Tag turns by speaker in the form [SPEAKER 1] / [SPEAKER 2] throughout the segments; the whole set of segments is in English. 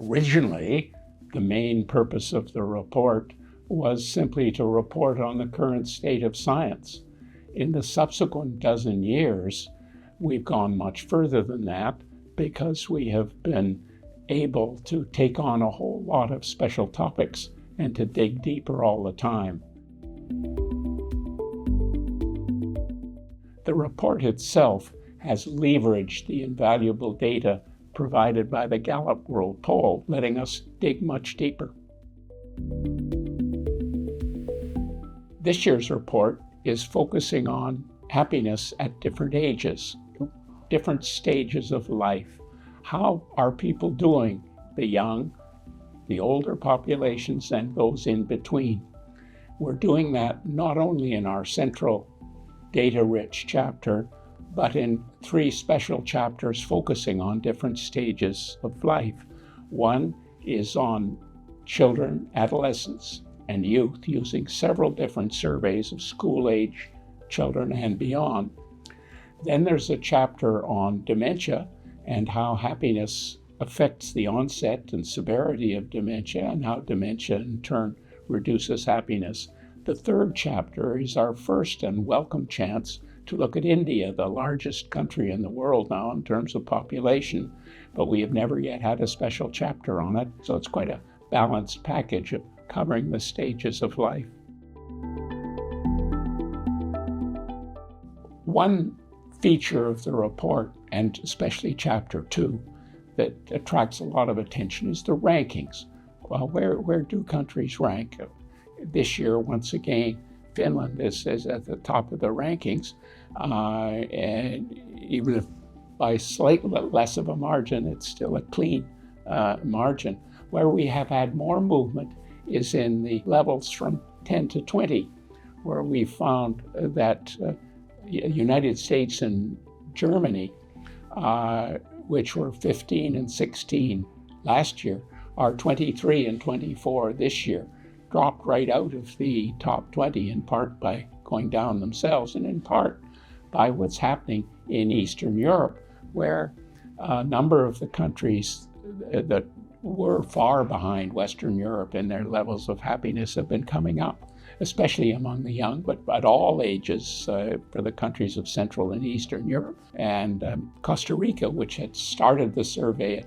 [SPEAKER 1] Originally, the main purpose of the report was simply to report on the current state of science. In the subsequent dozen years, we've gone much further than that because we have been able to take on a whole lot of special topics and to dig deeper all the time. The report itself has leveraged the invaluable data provided by the Gallup World Poll, letting us dig much deeper. This year's report is focusing on happiness at different ages, different stages of life. How are people doing? The young, the older populations, and those in between. We're doing that not only in our central data-rich chapter, but in 3 special chapters focusing on different stages of life. One is on children, adolescents, and youth, using several different surveys of school-age children and beyond. Then there's a chapter on dementia and how happiness affects the onset and severity of dementia, and how dementia in turn reduces happiness. The 3rd chapter is our first and welcome chance to look at India, the largest country in the world now in terms of population, but we have never yet had a special chapter on it, so it's quite a balanced package of covering the stages of life. One feature of the report, and especially chapter 2, that attracts a lot of attention is the rankings. Well, where do countries rank? This year, once again, Finland is at the top of the rankings, and even if by slightly less of a margin, it's still a clean margin. Where we have had more movement is in the levels from 10 to 20, where we found that United States and Germany, which were 15 and 16 last year, are 23 and 24 this year, dropped right out of the top 20, in part by going down themselves, and in part by what's happening in Eastern Europe, where a number of the countries that were far behind Western Europe in their levels of happiness have been coming up, especially among the young, but at all ages for the countries of Central and Eastern Europe. And Costa Rica, which had started the survey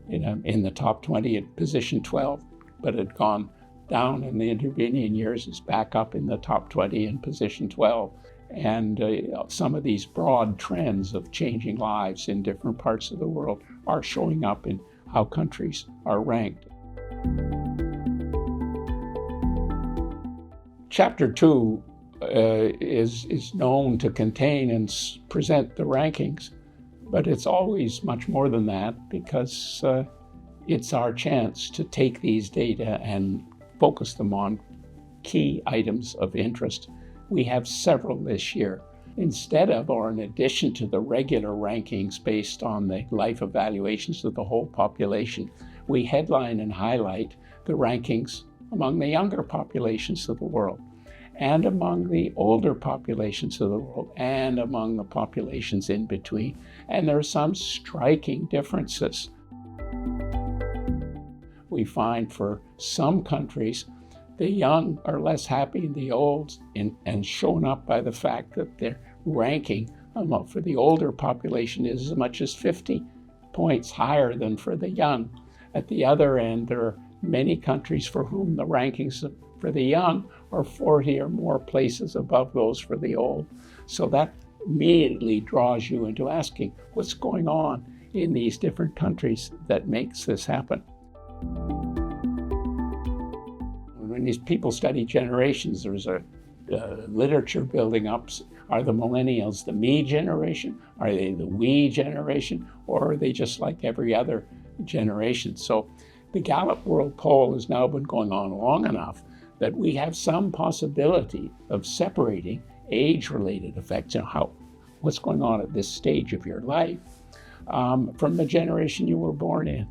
[SPEAKER 1] in the top 20 at position 12, but had gone down in the intervening years, is back up in the top 20 in position 12. And some of these broad trends of changing lives in different parts of the world are showing up in how countries are ranked. Chapter 2 is known to contain and present the rankings, but it's always much more than that, because it's our chance to take these data and focus them on key items of interest. We have several this year. Instead of, or in addition to, the regular rankings based on the life evaluations of the whole population, we headline and highlight the rankings among the younger populations of the world, and among the older populations of the world, and among the populations in between. And there are some striking differences. We find for some countries, the young are less happy than the old, and shown up by the fact that their ranking for the older population is as much as 50 points higher than for the young. At the other end, there are many countries for whom the rankings for the young are 40 or more places above those for the old. So that immediately draws you into asking, what's going on in these different countries that makes this happen? When these people study generations, there's a literature building up. Are the millennials the me generation? Are they the we generation? Or are they just like every other generation? So the Gallup World Poll has now been going on long enough that we have some possibility of separating age-related effects, what's going on at this stage of your life, from the generation you were born in.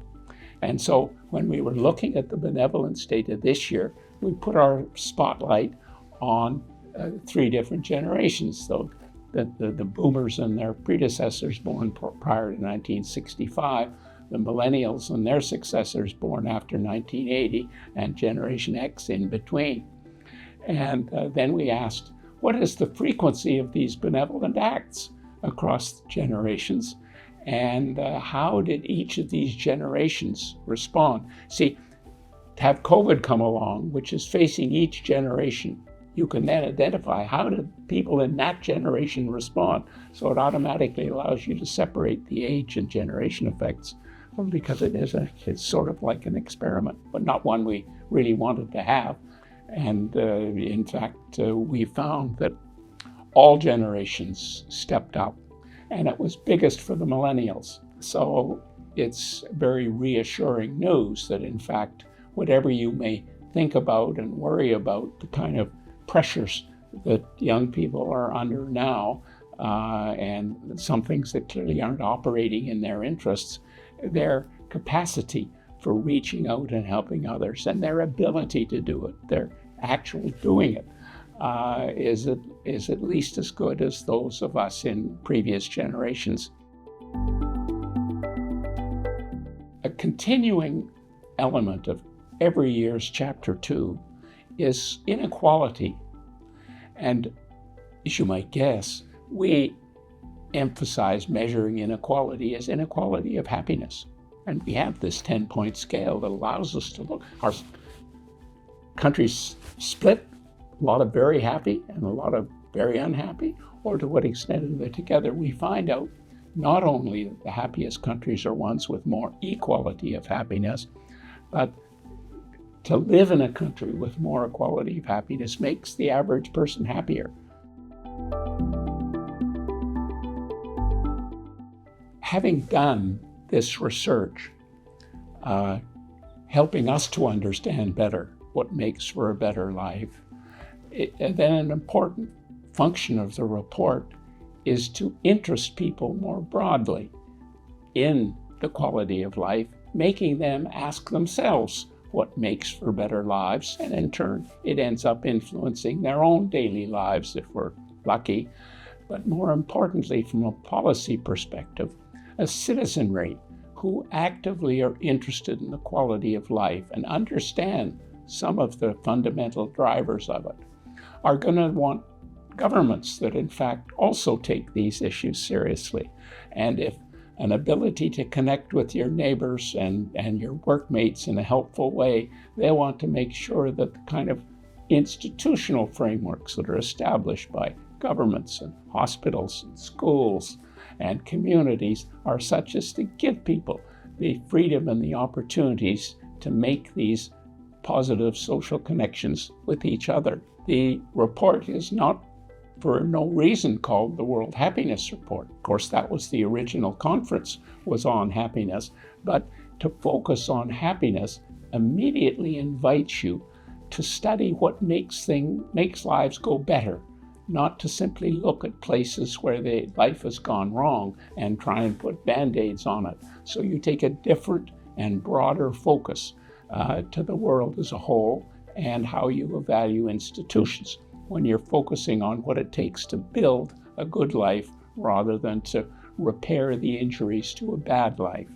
[SPEAKER 1] And so when we were looking at the benevolence data this year, we put our spotlight on 3 different generations, so the boomers and their predecessors born prior to 1965, the millennials and their successors born after 1980, and Generation X in between. And then we asked, what is the frequency of these benevolent acts across generations? And how did each of these generations respond? See, to have COVID come along, which is facing each generation, you can then identify how did people in that generation respond. So it automatically allows you to separate the age and generation effects, because it's sort of like an experiment, but not one we really wanted to have. And in fact, we found that all generations stepped up, and it was biggest for the millennials. So it's very reassuring news that, in fact, whatever you may think about and worry about, the kind of pressures that young people are under now, and some things that clearly aren't operating in their interests, their capacity for reaching out and helping others, and their ability to do it, their actually doing it, is at least as good as those of us in previous generations. A continuing element of every year's Chapter 2 is inequality. And as you might guess, we emphasize measuring inequality as inequality of happiness. And we have this 10-point scale that allows us to look. Our countries split, a lot of very happy and a lot of very unhappy, or to what extent are they together? We find out not only that the happiest countries are ones with more equality of happiness, but to live in a country with more equality of happiness makes the average person happier. Having done this research, helping us to understand better what makes for a better life, then an important function of the report is to interest people more broadly in the quality of life, making them ask themselves what makes for better lives, and in turn it ends up influencing their own daily lives if we're lucky. But more importantly, from a policy perspective, a citizenry who actively are interested in the quality of life and understand some of the fundamental drivers of it are going to want governments that in fact also take these issues seriously. And if an ability to connect with your neighbors and your workmates in a helpful way, they want to make sure that the kind of institutional frameworks that are established by governments and hospitals and schools and communities are such as to give people the freedom and the opportunities to make these positive social connections with each other. The report is not for no reason called the World Happiness Report. Of course, that was the original conference, was on happiness, but to focus on happiness immediately invites you to study what makes lives go better, not to simply look at places where life has gone wrong and try and put Band-Aids on it. So you take a different and broader focus to the world as a whole and how you value institutions when you're focusing on what it takes to build a good life rather than to repair the injuries to a bad life.